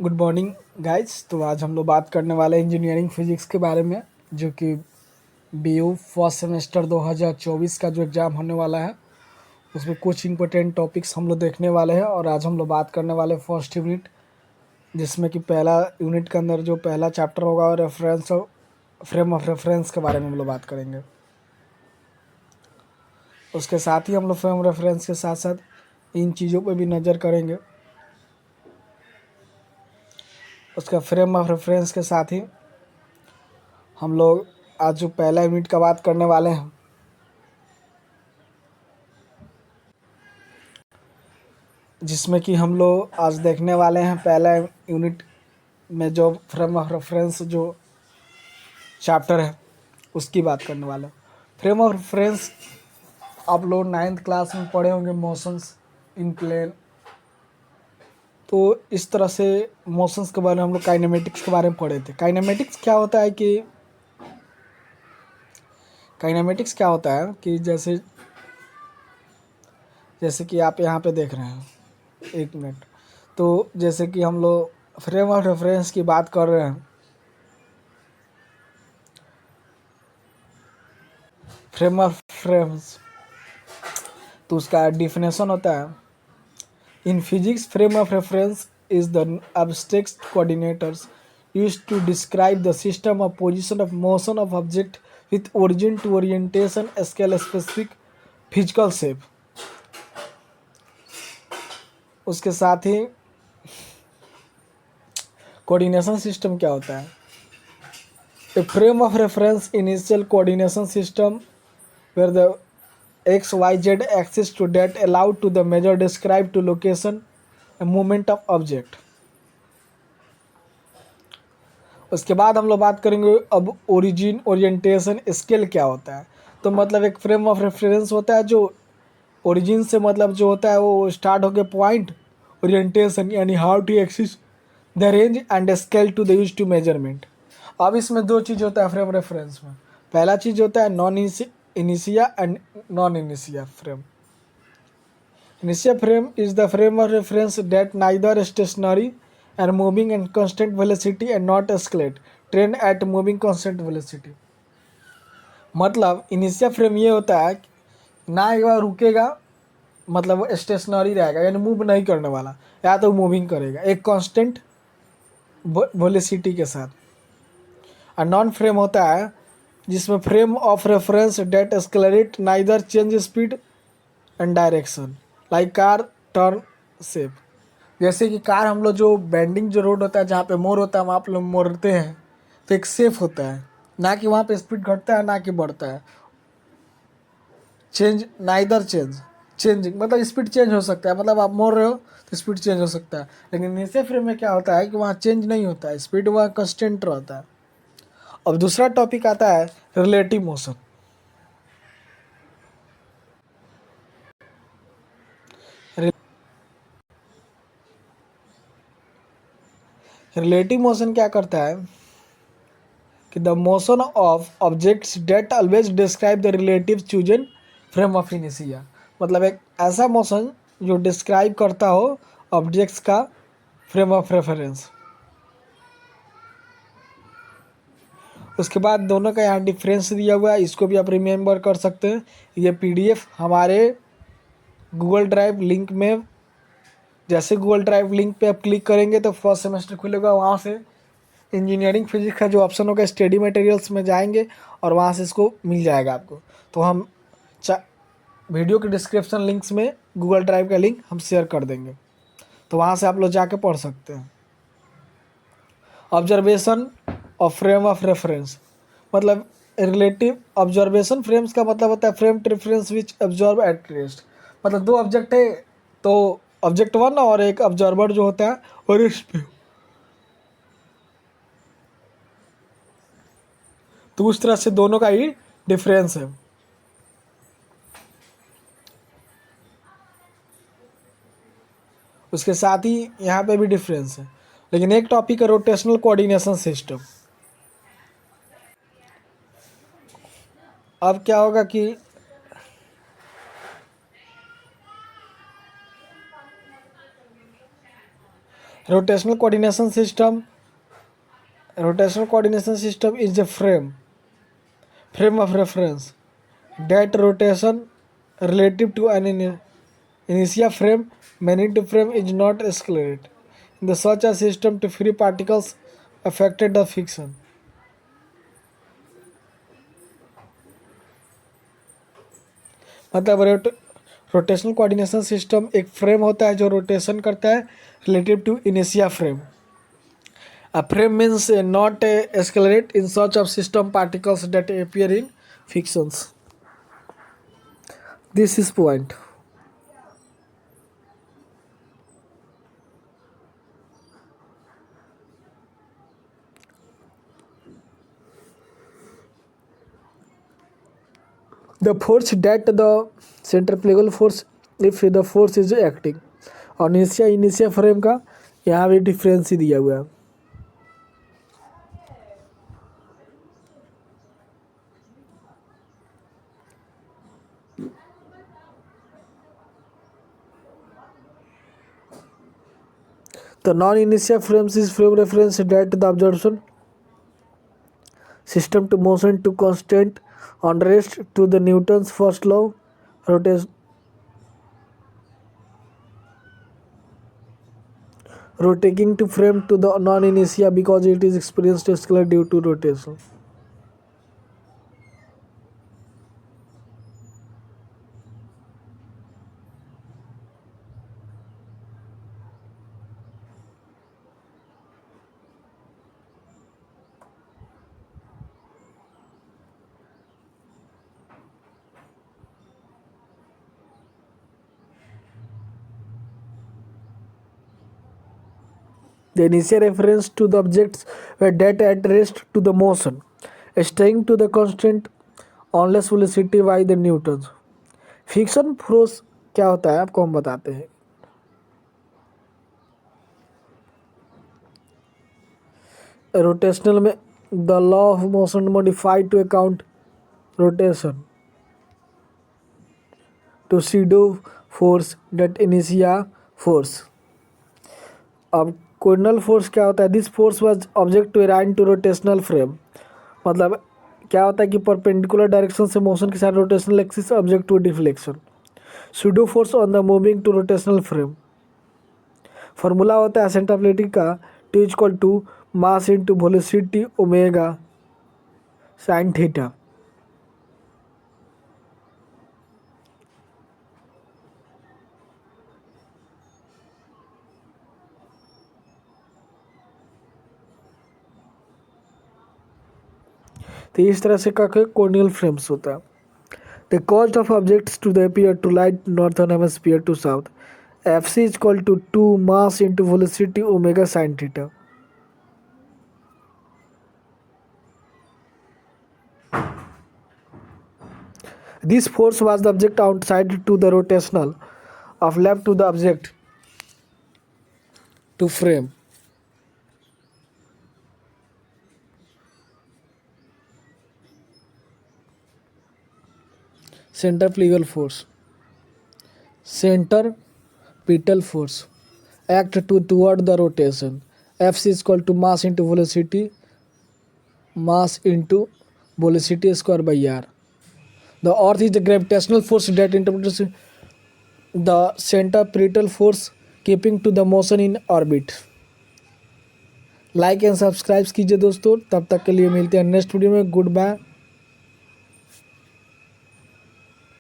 Good morning guys. तो आज हम लोग बात करने वाले हैं इंजीनियरिंग फिजिक्स के बारे में, जो कि बीयू फर्स्ट सेमेस्टर 2024 का जो एग्ज़ाम होने वाला है उसमें कुछ इंपॉर्टेंट टॉपिक्स हम लोग देखने वाले हैं। और आज हम लोग बात करने वाले हैं फर्स्ट यूनिट, जिसमें कि पहला यूनिट के अंदर जो पहला चैप्टर होगा और फ्रेम ऑफ रेफरेंस के बारे में हम लोग बात करेंगे। उसके साथ ही हम लोग फ्रेम रेफरेंस के साथ साथ इन चीज़ों पर भी नज़र करेंगे। उसका फ्रेम ऑफ रेफरेंस के साथ ही हम लोग आज जो पहला यूनिट का बात करने वाले हैं, जिसमें कि हम लोग आज देखने वाले हैं पहला यूनिट में जो फ्रेम ऑफ रेफरेंस जो चैप्टर है उसकी बात करने वाले हैं। फ्रेम ऑफ रेफरेंस आप लोग 9th क्लास में पढ़े होंगे, मोशंस इन प्लेन। तो इस तरह से मोशंस के बारे में हम लोग काइनेमेटिक्स के बारे में पढ़े थे। काइनेमेटिक्स क्या होता है कि जैसे जैसे कि आप यहाँ पे देख रहे हैं, एक मिनट। तो जैसे कि हम लोग फ्रेम ऑफ रेफरेंस की बात कर रहे हैं, फ्रेम ऑफ रेफरेंस तो उसका डिफिनेशन होता है, in physics frame of reference is the abstract coordinators used to describe the system of position of motion of object with origin to orientation scale specific physical shape। उसके साथ ही coordination system क्या होता है? A frame of reference inertial coordination system where the x y z axis to that allowed to the measure describe to location a movement of object। उसके बाद हम लोग बात करेंगे अब ओरिजिन ओरिएंटेशन स्केल क्या होता है। तो मतलब एक फ्रेम ऑफ रेफरेंस होता है जो ओरिजिन से मतलब जो होता है वो स्टार्ट होकर पॉइंट, ओरिएंटेशन यानी how to axis the range and scale to the use to measurement. अब इसमें दो चीज़ होता है फ्रेम रेफरेंस में। पहला चीज़ होता है non इनिशिया and non इनिशिया frame. इनिशिया frame is the frame of reference date neither stationery and moving and constant velocity and not escalate train at moving constant velocity। मतलब इनिशियल फ्रेम ये होता है कि ना एक बार रुकेगा, मतलब वो स्टेशनरी रहेगा यानी मूव नहीं करने वाला, या तो मूविंग करेगा एक कांस्टेंट वेलोसिटी के साथ। और नॉन फ्रेम होता है जिसमें frame of reference that accelerate neither change speed and direction like car turn shape. जैसे कि कार हम लोग जो बेंडिंग जो रोड होता है जहाँ पे मोड़ होता है वहाँ पे लोग मोड़ते हैं, तो एक सेफ होता है, ना कि वहाँ पे स्पीड घटता है ना कि बढ़ता है। चेंज नाइदर चेंजिंग मतलब स्पीड चेंज हो सकता है, मतलब आप मोड़ रहे हो तो स्पीड चेंज हो सकता है। लेकिन इनिशियल फ्रेम में क्या होता है कि वहाँ चेंज नहीं होता है, स्पीड वहाँ कंस्टेंट रहता है। अब दूसरा टॉपिक आता है रिलेटिव मोशन। रिलेटिव मोशन क्या करता है कि the motion of objects that always describe the relative chosen frame of इनिशिया। मतलब एक ऐसा मोशन जो डिस्क्राइब करता हो ऑब्जेक्ट्स का फ्रेम ऑफ रेफरेंस। उसके बाद दोनों का यहाँ डिफरेंस दिया हुआ है, इसको भी आप रिमेंबर कर सकते हैं। ये पीडीएफ हमारे गूगल ड्राइव लिंक में, जैसे गूगल ड्राइव लिंक पे आप क्लिक करेंगे तो फर्स्ट सेमेस्टर खुलेगा, वहाँ से इंजीनियरिंग फिजिक्स का जो ऑप्शन होगा स्टडी मटेरियल्स में जाएंगे और वहाँ से इसको मिल जाएगा आपको। तो हम वीडियो के डिस्क्रिप्शन लिंक्स में गूगल ड्राइव का लिंक हम शेयर कर देंगे, तो वहाँ से आप लोग जाके पढ़ सकते हैं। Observation of frame of reference मतलब रिलेटिव ऑब्जर्वेशन फ्रेम्स का मतलब होता है frame reference which observe at rest. मतलब दो ऑब्जेक्ट है तो ऑब्जेक्ट वन और एक ऑब्जर्वर जो होता है और रेस्ट पे, तो उस तरह से दोनों का ही डिफरेंस है। उसके साथ ही यहाँ पे भी डिफरेंस है। लेकिन एक टॉपिक है रोटेशनल कोऑर्डिनेशन सिस्टम। अब क्या होगा कि Rotational coordination system. Rotational coordination system is a frame of reference that rotation relative to an inertia frame. Magnetic frame is not accelerated in the such a system to free particles affected the friction. मतलब rotational coordination system एक frame होता है जो rotation करता है relative to इनेशिया frame. A frame means not accelerate in search of system particles that appear in fictions. This is point. The force that the centrifugal force if the force is acting. और इनिशिया frame का यहाँ भी difference ही दिया हुआ है. The non-inertia frames is frame reference that the observation system to motion to constant on rest to the Newton's first law rotating to frame to the non-inertia because it is experienced scalar due to rotation. The initial reference to the objects were that at rest to the motion, staying to the constant on less velocity by the Newtons. Friction force क्या होता है आपको हम बताते हैं. Rotational में the law of motion modified to account rotation to pseudo force that इनिशिया force. अब कोऑर्डिनल फोर्स क्या होता है. This force was object to around to rotational frame. मतलब क्या होता है कि परपेंडिकुलर डायरेक्शन से मोशन के साथ rotational axis object to deflection. Pseudo force on the moving to rotational frame. Formula होता है सेंट्रिफ्यूगल का T equal to mass into velocity omega sine theta. तो इस तरह से का कोऑर्डिनल फ्रेम्स होता है. The cost of objects to the appear to light northern hemisphere to south. FC is equal to 2 mass into velocity omega sine theta. This force was the object outside to the rotational of left to the object to frame. Centrifugal force. Centripetal force act toward the rotation. Fc is equal to mass into velocity square by r. The earth is the gravitational force that interprets the centripetal force keeping to the motion in orbit. Like and subscribe कीजिए दोस्तों. तब तक के लिए मिलते हैं next video में. Good bye.